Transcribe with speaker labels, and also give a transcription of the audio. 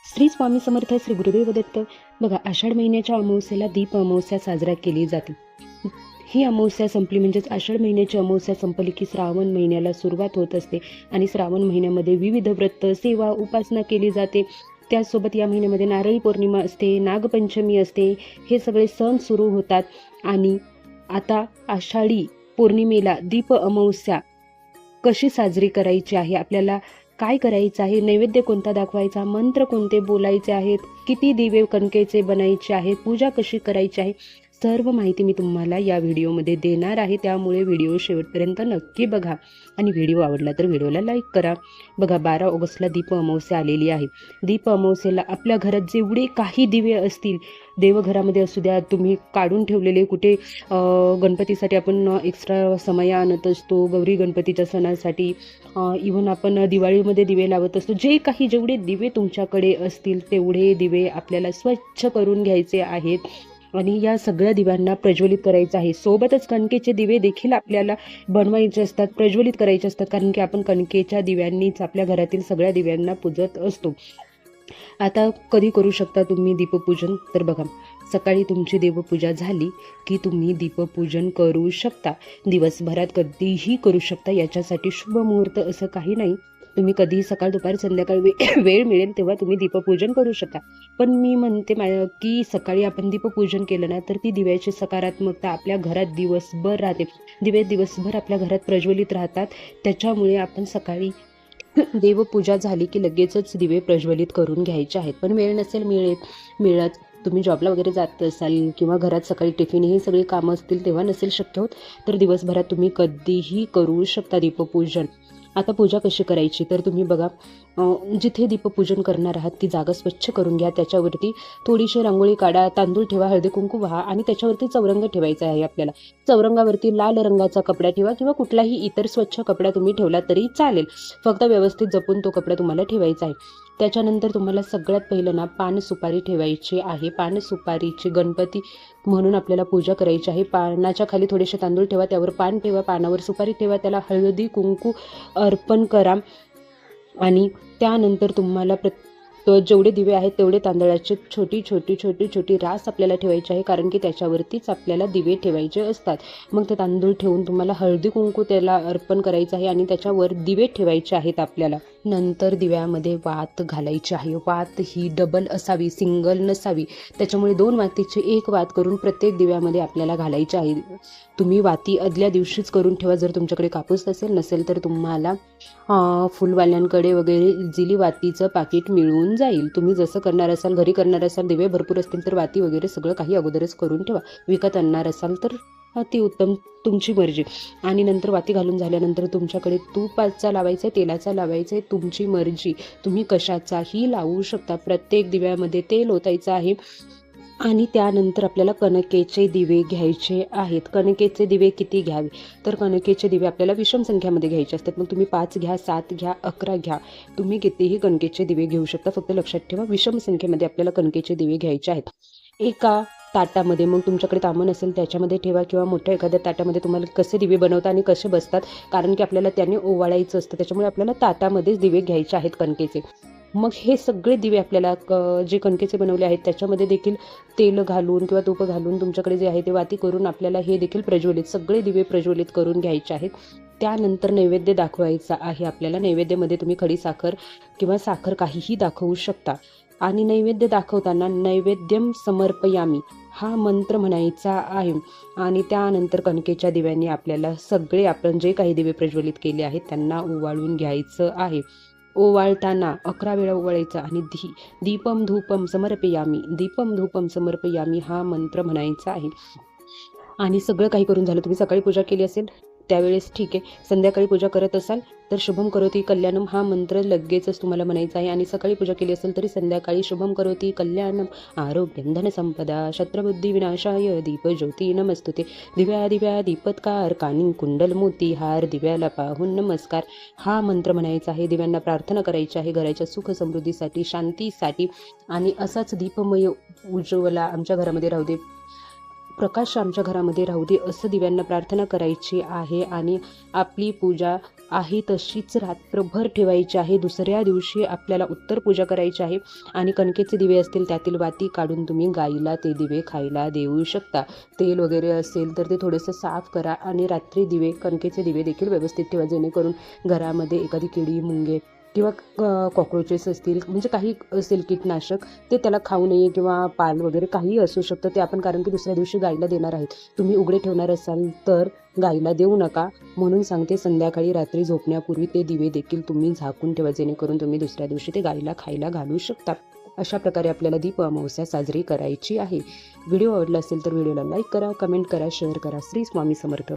Speaker 1: श्री स्वामी समर्थ श्री गुरुदेव दत्त. बघा, आषाढ महिन्याच्या अमावस्येला दीप अमावस्या साजरा केली जाते. ही अमावस्या संपली म्हणजेच आषाढ महिन्याची अमावस्या संपली की श्रावण महिन्याला सुरुवात होत असते आणि श्रावण महिन्यामध्ये विविध व्रत, सेवा, उपासना केली जाते. त्याचसोबत या महिन्यामध्ये नारळी पौर्णिमा असते, नागपंचमी असते. हे सगळे सण सुरू होतात आणि आता आषाढी पौर्णिमेला दीप अमावस्या कशी साजरी करायची आहे, आपल्याला काय करायचं आहे, नैवेद्य कोणता दाखवायचा, मंत्र कोणते बोलायचे आहेत, किती दिवे कणकेचे बनायचे आहेत, पूजा कशी करायची आहे, सर्व माहिती मी तुम्हाला या व्हिडिओमध्ये देणार आहे. त्यामुळे व्हिडिओ शेवटपर्यंत नक्की बघा आणि व्हिडिओ आवडला तर व्हिडिओला लाईक करा. बघा, 12 ऑगस्टला दीप अमावस्या आलेली आहे. दीप अमावस्येला आपल्या घरात जेवढे काही दिवे असतील, देवघरामध्ये असू द्या, तुम्ही काढून ठेवलेले कुठे गणपतीसाठी आपण एक्स्ट्रा समय आणत असतो, गौरी गणपतीच्या सणासाठी, इव्हन आपण दिवाळीमध्ये दिवे लावत असतो, जेवढे दिवे तुमच्याकडे असतील तेवढे दिवे आपल्याला स्वच्छ करून घ्यायचे आहेत आणि या सगळ्या दिव्यांना प्रज्वलित करायचं आहे. सोबतच कणकेचे दिवे देखील आपल्याला बनवायचे असतात, प्रज्वलित करायचे असतात, कारण की आपण कणकेच्या दिव्यांनीच आपल्या घरातील सगळ्या दिव्यांना पूजत असतो. आता कधी करू शकता तुम्ही दीपपूजन? तर बघा, सकाळी तुमची देवपूजा झाली की तुम्ही दीपपूजन करू शकता. दिवसभरात कधीही करू शकता, याच्यासाठी शुभ मुहूर्त असं काही नाही. तुम्ही कधीही सकाळ, दुपार, संध्याकाळ वेळ मिळेल तेव्हा तुम्ही दीपपूजन करू शकता. पण मी म्हणते की सकाळी आपण दीपपूजन केलं ना तर ती दिव्याची सकारात्मकता आपल्या घरात दिवसभर राहते. दिवे दिवसभर आपल्या घरात प्रज्वलित राहतात. त्याच्यामुळे आपण सकाळी देवपूजा झाली की लगेचच दिवे प्रज्वलित करून घ्यायचे आहेत. पण वेळ नसेल मिळत, तुम्ही जॉबला वगैरे जात असाल किंवा घरात सकाळी टिफिन ही सगळी कामं असतील तेव्हा नसेल शक्य होत, तर दिवसभरात तुम्ही कधीही करू शकता दीपपूजन. आता पूजा कशी करायची तर तुम्ही बघा, जिथे दीपपूजन करणार आहात ती जागा स्वच्छ करून घ्या. त्याच्यावरती थोडीशी रांगोळी काढा, तांदूळ ठेवा, हळदी कुंकू व्हा आणि त्याच्यावरती चौरंग ठेवायचा आहे आपल्याला. चौरंगावरती लाल रंगाचा कपडा ठेवा किंवा कुठलाही इतर स्वच्छ कपडा तुम्ही ठेवला तरी चालेल, फक्त व्यवस्थित जपून तो कपडा तुम्हाला ठेवायचा आहे. त्याच्यानंतर तुम्हाला सगळ्यात पहिलं ना पान सुपारी ठेवायची आहे. पान सुपारीची गणपती म्हणून आपल्याला पूजा करायची आहे. पानाच्या खाली थोडेसे तांदूळ ठेवा, त्यावर पान ठेवा, पानावर सुपारी ठेवा, त्याला हळदी कुंकू अर्पण करा आणि त्यानंतर तुम्हाला जेवढे दिवे आहेत तेवढे तांदळाची छोटी छोटी छोटी छोटी रास आपल्याला ठेवायची आहे, कारण की त्याच्यावरतीच आपल्याला दिवे ठेवायचे असतात. मग ते तांदूळ ठेवून तुम्हाला हळदी कुंकू त्याला अर्पण करायचं आहे आणि त्याच्यावर दिवे ठेवायचे आहेत आपल्याला. नंतर दिव्यामध्ये वात घालायची आहे. वात ही डबल असावी, सिंगल नसावी. त्याच्यामुळे 2 वातीची 1 वात करून प्रत्येक दिव्यामध्ये आपल्याला घालायची आहे. तुम्ही वाती आदल्या दिवशीच करून ठेवा. जर तुमच्याकडे कापूस नसेल तर तुम्हाला फुलवाल्यांकडे वगैरे इझिली वातीचं पाकिट मिळून जाईल. तुम्ही जसं करणार असाल, घरी करणार असाल, दिवे भरपूर असतील तर वाती वगैरे सगळं काही अगोदरच करून ठेवा. विकत आणणार असाल तर अति उत्तम, तुमची मर्जी. आणि नंतर वाती घालून झाल्यानंतर तुमच्याकडे तुपाचा लावायचा आहे, तेलाचा लावायचा आहे, तुमची मर्जी. तुम्ही कशाचाही लावू शकता. प्रत्येक दिव्यामध्ये तेल ओतायचं आहे आणि त्यानंतर आपल्याला कणकेचे दिवे घ्यायचे आहेत. कणकेचे दिवे किती घ्यावे तर कणकेचे दिवे आपल्याला विषम संख्यामध्ये घ्यायचे असतात. मग तुम्ही 5 घ्या, 7 घ्या, 11 घ्या, तुम्ही कितीही कणकेचे दिवे घेऊ शकता. फक्त लक्षात ठेवा, विषम संख्येमध्ये आपल्याला कणकेचे दिवे घ्यायचे आहेत. एका ताटामध्ये, मग तुमच्याकडे तामण असेल त्याच्यामध्ये ठेवा किंवा मोठ्या एखाद्या ताटामध्ये, तुम्हाला कसे दिवे बनवता आणि कसे बसतात, कारण की आपल्याला त्याने ओवाळायचं असतं. त्याच्यामुळे आपल्याला ताटामध्येच दिवे घ्यायचे आहेत कणकेचे. मग हे सगळे दिवे आपल्याला जे कणकेचे बनवले आहेत त्याच्यामध्ये देखील तेल घालून किंवा तूप घालून तुमच्याकडे जे आहे ते वाती करून आपल्याला हे देखील सगळे दिवे प्रज्वलित करून घ्यायचे आहेत. त्यानंतर नैवेद्य दाखवायचा आहे आपल्याला. नैवेद्यामध्ये तुम्ही खडी साखर किंवा साखर काहीही दाखवू शकता आणि नैवेद्य दाखवताना नैवेद्यम समर्पयामी हा मंत्र म्हणायचा आहे. आणि त्यानंतर कणकेच्या दिव्यांनी आपल्याला सगळे आपण जे काही दिवे प्रज्वलित केले आहेत त्यांना ओवाळून घ्यायचं आहे. ओवाळताना 11 वेळा ओवाळायचं आणि दीपम धूपम समर्पयामी, दीपम धूपम समर्पयामी हा मंत्र म्हणायचा आहे. आणि सगळं काही करून झालं, तुम्ही सकाळी पूजा केली असेल त्यावेळेस ठीक आहे, संध्याकाळी पूजा करत असाल तर शुभम करोती कल्याणम हा मंत्र लगेचच तुम्हाला म्हणायचा आहे. आणि सकाळी पूजा केली असेल तरी संध्याकाळी शुभम करोती कल्याणम आरोग्यम धनसंपदा शत्रबुद्धी विनाशाय दीपज्योती नमस्तुते, दिव्या दिव्या दीपत्कार कानी कुंडल मोती हार, दिव्याला पाहून नमस्कार हा मंत्र म्हणायचा आहे. दिव्यांना प्रार्थना करायची आहे घराच्या सुख समृद्धीसाठी, शांतीसाठी. आणि असाच दीपमय उज्ज्वला आमच्या घरामध्ये राहू दे, प्रकाश आमच्या घरामध्ये राहू दे, असं दिव्यांना प्रार्थना करायची आहे. आणि आपली पूजा आहे तशीच रात्रभर ठेवायची आहे. दुसऱ्या दिवशी आपल्याला उत्तर पूजा करायची आहे आणि कणकेचे दिवे असतील त्यातील वाती काढून तुम्ही गाईला ते दिवे खायला देऊ शकता. तेल वगैरे असेल तर ते थोडंसं साफ करा आणि रात्री कणकेचे दिवे देखील व्यवस्थित ठेवा, जेणेकरून घरामध्ये एखादी किडी, मुंगे किंवा कॉक्रोचेस असतील, म्हणजे काही असेल कीटनाशक, ते त्याला खाऊ नये किंवा पाल वगैरे काहीही असू शकतं ते आपण, कारण की दुसऱ्या दिवशी गाईला देणार आहेत. तुम्ही उघडे ठेवणार असाल तर गाईला देऊ नका. म्हणून सांगते, संध्याकाळी रात्री झोपण्यापूर्वी ते दिवे देखील तुम्ही झाकून ठेवा, जेणेकरून तुम्ही दुसऱ्या दिवशी ते गाईला खायला घालू शकता. अशा प्रकारे आपल्याला दीप अमावस्या साजरी करायची आहे. व्हिडिओ आवडला असेल तर व्हिडिओला लाईक करा, कमेंट करा, शेअर करा. श्री स्वामी समर्थ.